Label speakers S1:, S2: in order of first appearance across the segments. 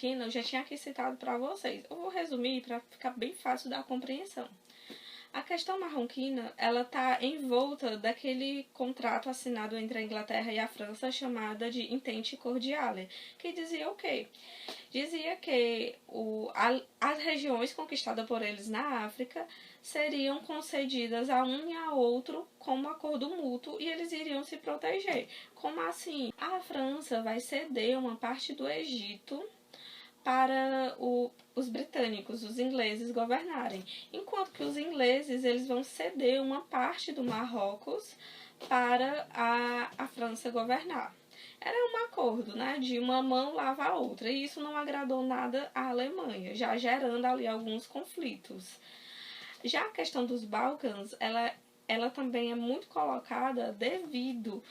S1: marroquina eu já tinha aqui citado para vocês. Eu vou resumir para ficar bem fácil da compreensão. A questão marroquina, ela está envolta daquele contrato assinado entre a Inglaterra e a França chamada de Entente Cordiale, que dizia o quê? Dizia que as regiões conquistadas por eles na África seriam concedidas a um e a outro como acordo mútuo e eles iriam se proteger. Como assim? A França vai ceder uma parte do Egito para os britânicos, os ingleses, governarem. Enquanto que os ingleses eles vão ceder uma parte do Marrocos para a França governar. Era um acordo, né, de uma mão lava a outra, e isso não agradou nada à Alemanha, já gerando ali alguns conflitos. Já a questão dos Balcãs, ela também é muito colocada devido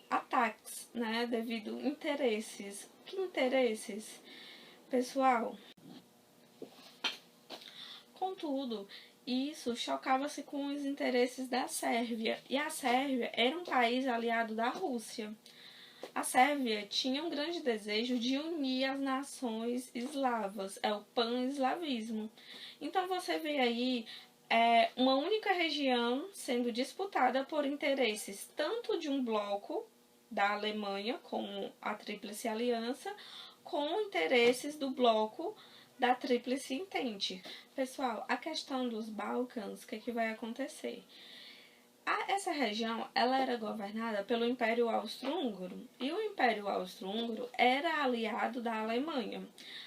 S1: ataques, né, devido interesses. Que interesses, pessoal? Contudo, isso chocava-se com os interesses da Sérvia, e a Sérvia era um país aliado da Rússia. A Sérvia tinha um grande desejo de unir as nações eslavas, é o pan-eslavismo. Então você vê aí uma única região sendo disputada por interesses tanto de um bloco da Alemanha, como a Tríplice Aliança, com interesses do bloco da Tríplice Entente. Pessoal, a questão dos Balcãs, o que vai acontecer? Essa região ela era governada pelo Império Austro-Húngaro, e o Império Austro-Húngaro era aliado da Alemanha.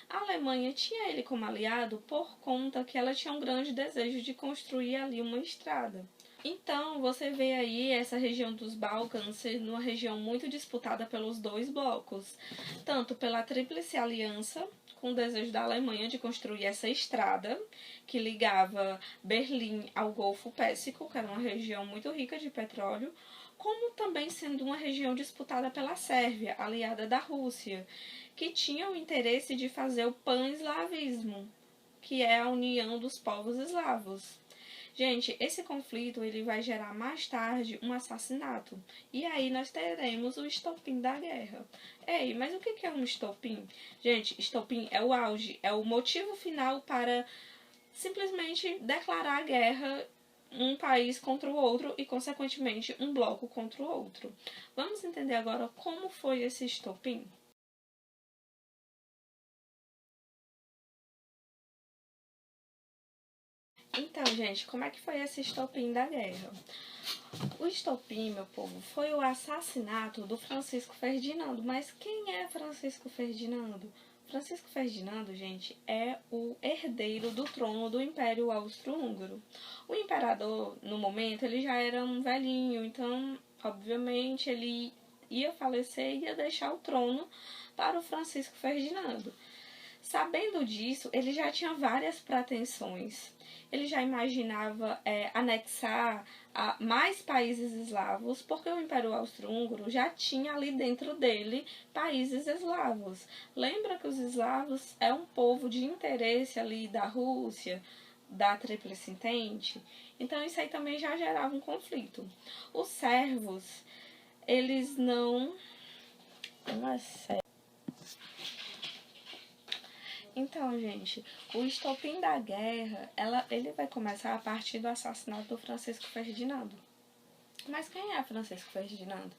S1: A Alemanha tinha ele como aliado por conta que ela tinha um grande desejo de construir ali uma estrada. Então, você vê aí essa região dos Balcãs sendo uma região muito disputada pelos dois blocos, tanto pela Tríplice Aliança, com o desejo da Alemanha de construir essa estrada que ligava Berlim ao Golfo Pérsico, que era uma região muito rica de petróleo, como também sendo uma região disputada pela Sérvia, aliada da Rússia, que tinha o interesse de fazer o pan-eslavismo, que é a união dos povos eslavos. Gente, esse conflito ele vai gerar mais tarde um assassinato. E aí nós teremos o estopim da guerra. Ei, mas o que é um estopim? Gente, estopim é o auge, é o motivo final para simplesmente declarar a guerra um país contra o outro e, consequentemente, um bloco contra o outro. Vamos entender agora como foi esse estopim? Então, gente, como é que foi esse estopim da guerra? O estopim, meu povo, foi o assassinato do Francisco Ferdinando. Mas quem é Francisco Ferdinando? Francisco Ferdinando, gente, é o herdeiro do trono do Império Austro-Húngaro. O imperador, no momento, ele já era um velhinho, então, obviamente, ele ia falecer e ia deixar o trono para o Francisco Ferdinando. Sabendo disso, ele já tinha várias pretensões. Ele já imaginava anexar a mais países eslavos, porque o Império Austro-Húngaro já tinha ali dentro dele países eslavos. Lembra que os eslavos é um povo de interesse ali da Rússia, da Tríplice Entente? Então isso aí também já gerava um conflito. Os sérvos, eles não é sério. Então, gente, o estopim da guerra, ele vai começar a partir do assassinato do Francisco Ferdinando. Mas quem é Francisco Ferdinando?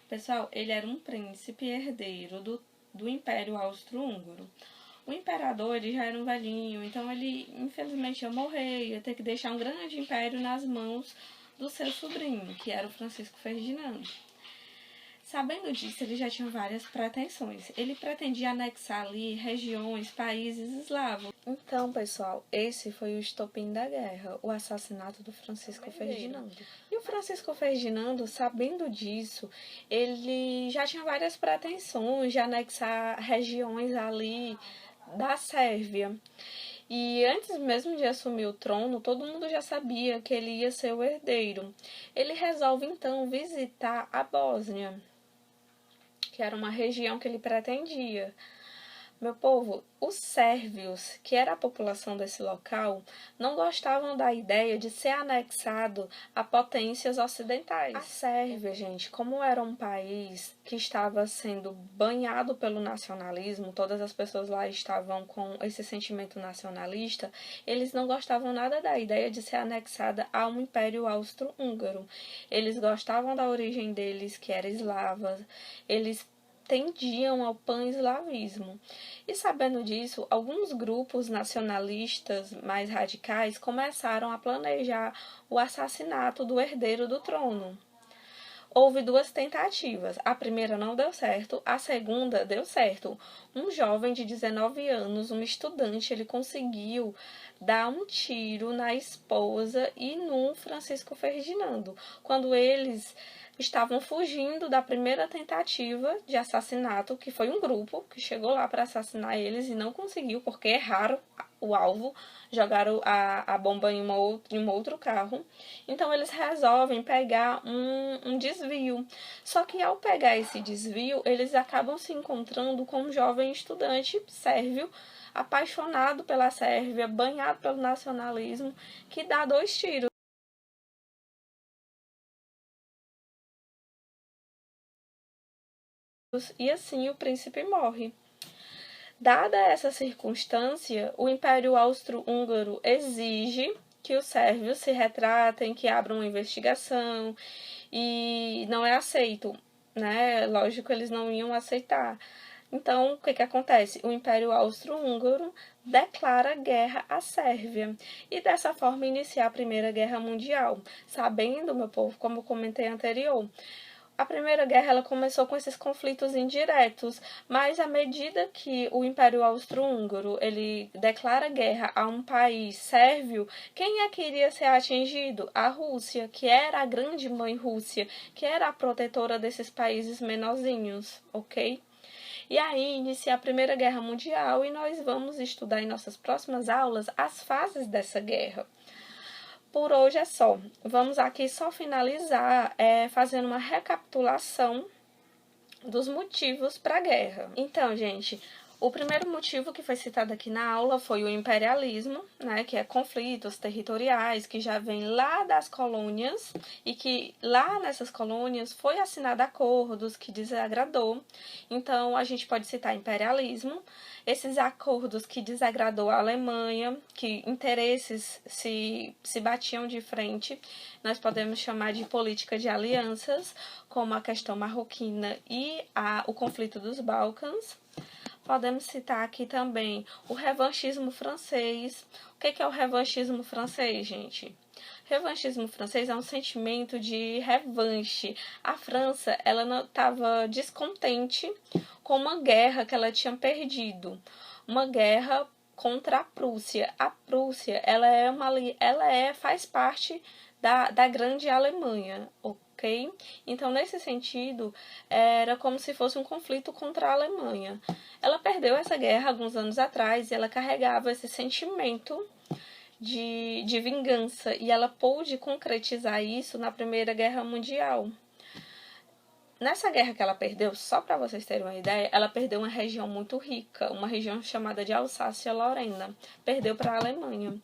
S1: Pessoal, ele era um príncipe herdeiro do Império Austro-Húngaro. O imperador, ele já era um velhinho, então ele, infelizmente, ia morrer, ia ter que deixar um grande império nas mãos do seu sobrinho, que era o Francisco Ferdinando. Sabendo disso, ele já tinha várias pretensões. Ele pretendia anexar ali regiões, países eslavos. Então, pessoal, esse foi o estopim da guerra, o assassinato do Francisco Ferdinando. E o Francisco Ferdinando, sabendo disso, ele já tinha várias pretensões de anexar regiões ali da Sérvia. E antes mesmo de assumir o trono, todo mundo já sabia que ele ia ser o herdeiro. Ele resolve, então, visitar a Bósnia, que era uma região que ele pretendia. Meu povo, os sérvios, que era a população desse local, não gostavam da ideia de ser anexado a potências ocidentais. A Sérvia, gente, como era um país que estava sendo banhado pelo nacionalismo, todas as pessoas lá estavam com esse sentimento nacionalista, eles não gostavam nada da ideia de ser anexada a um império austro-húngaro. Eles gostavam da origem deles, que era eslava, eles tendiam ao pan-eslavismo. E sabendo disso, alguns grupos nacionalistas mais radicais começaram a planejar o assassinato do herdeiro do trono. Houve duas tentativas. A primeira não deu certo, a segunda deu certo. Um jovem de 19 anos, um estudante, ele conseguiu dar um tiro na esposa e no Francisco Ferdinando. Quando eles estavam fugindo da primeira tentativa de assassinato, que foi um grupo que chegou lá para assassinar eles e não conseguiu, porque erraram o alvo, jogaram a bomba em um outro carro. Então eles resolvem pegar um desvio. Só que ao pegar esse desvio, eles acabam se encontrando com um jovem estudante sérvio, apaixonado pela Sérvia, banhado pelo nacionalismo, que dá 2 tiros. E assim o príncipe morre. Dada essa circunstância, o Império Austro-Húngaro exige que os sérvios se retratem, que abram uma investigação, e não é aceito, né? Lógico, eles não iam aceitar. Então, o que acontece? O Império Austro-Húngaro declara guerra à Sérvia e dessa forma inicia a Primeira Guerra Mundial. Sabendo, meu povo, como eu comentei anterior, a Primeira Guerra ela começou com esses conflitos indiretos, mas à medida que o Império Austro-Húngaro ele declara guerra a um país sérvio, quem é que iria ser atingido? A Rússia, que era a grande mãe Rússia, que era a protetora desses países menorzinhos, ok? E aí inicia a Primeira Guerra Mundial e nós vamos estudar em nossas próximas aulas as fases dessa guerra. Por hoje é só. Vamos aqui só finalizar fazendo uma recapitulação dos motivos para a guerra. Então, gente, o primeiro motivo que foi citado aqui na aula foi o imperialismo, né, que é conflitos territoriais que já vem lá das colônias e que lá nessas colônias foi assinado acordos que desagradou. Então, a gente pode citar imperialismo, esses acordos que desagradou a Alemanha, que interesses se batiam de frente, nós podemos chamar de política de alianças, como a questão marroquina e o conflito dos Balcãs. Podemos citar aqui também o revanchismo francês. O que é o revanchismo francês, gente? Revanchismo francês é um sentimento de revanche. A França, ela não estava descontente com uma guerra que ela tinha perdido, uma guerra contra a Prússia. A Prússia, faz parte da grande Alemanha, ok? Então, nesse sentido, era como se fosse um conflito contra a Alemanha. Ela perdeu essa guerra alguns anos atrás e ela carregava esse sentimento de vingança, e ela pôde concretizar isso na Primeira Guerra Mundial. Nessa guerra que ela perdeu, só para vocês terem uma ideia, ela perdeu uma região muito rica, uma região chamada de Alsácia-Lorena, perdeu para a Alemanha.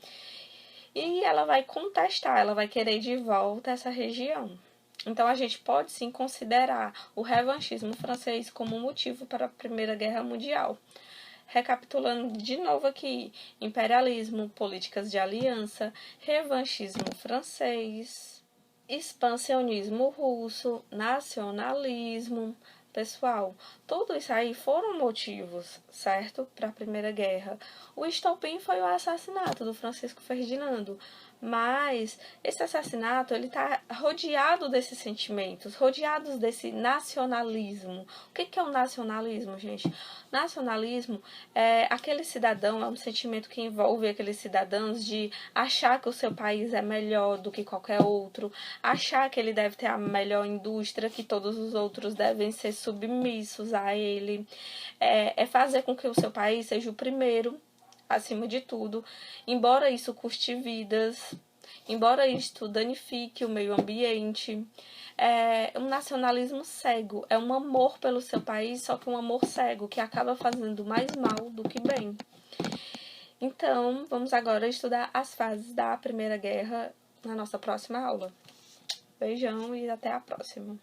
S1: E ela vai contestar, ela vai querer de volta essa região. Então, a gente pode sim considerar o revanchismo francês como motivo para a Primeira Guerra Mundial. Recapitulando de novo aqui: imperialismo, políticas de aliança, revanchismo francês, expansionismo russo, nacionalismo. Pessoal, tudo isso aí foram motivos, certo? Para a Primeira Guerra. O estopim foi o assassinato do Francisco Ferdinando, mas esse assassinato ele está rodeado desses sentimentos, rodeados desse nacionalismo. O que é o nacionalismo, gente? Nacionalismo é aquele cidadão, é um sentimento que envolve aqueles cidadãos de achar que o seu país é melhor do que qualquer outro, achar que ele deve ter a melhor indústria, que todos os outros devem ser submissos a ele, é fazer com que o seu país seja o primeiro, acima de tudo, embora isso custe vidas, embora isto danifique o meio ambiente. É um nacionalismo cego, é um amor pelo seu país, só que um amor cego, que acaba fazendo mais mal do que bem. Então, vamos agora estudar as fases da Primeira Guerra na nossa próxima aula. Beijão e até a próxima.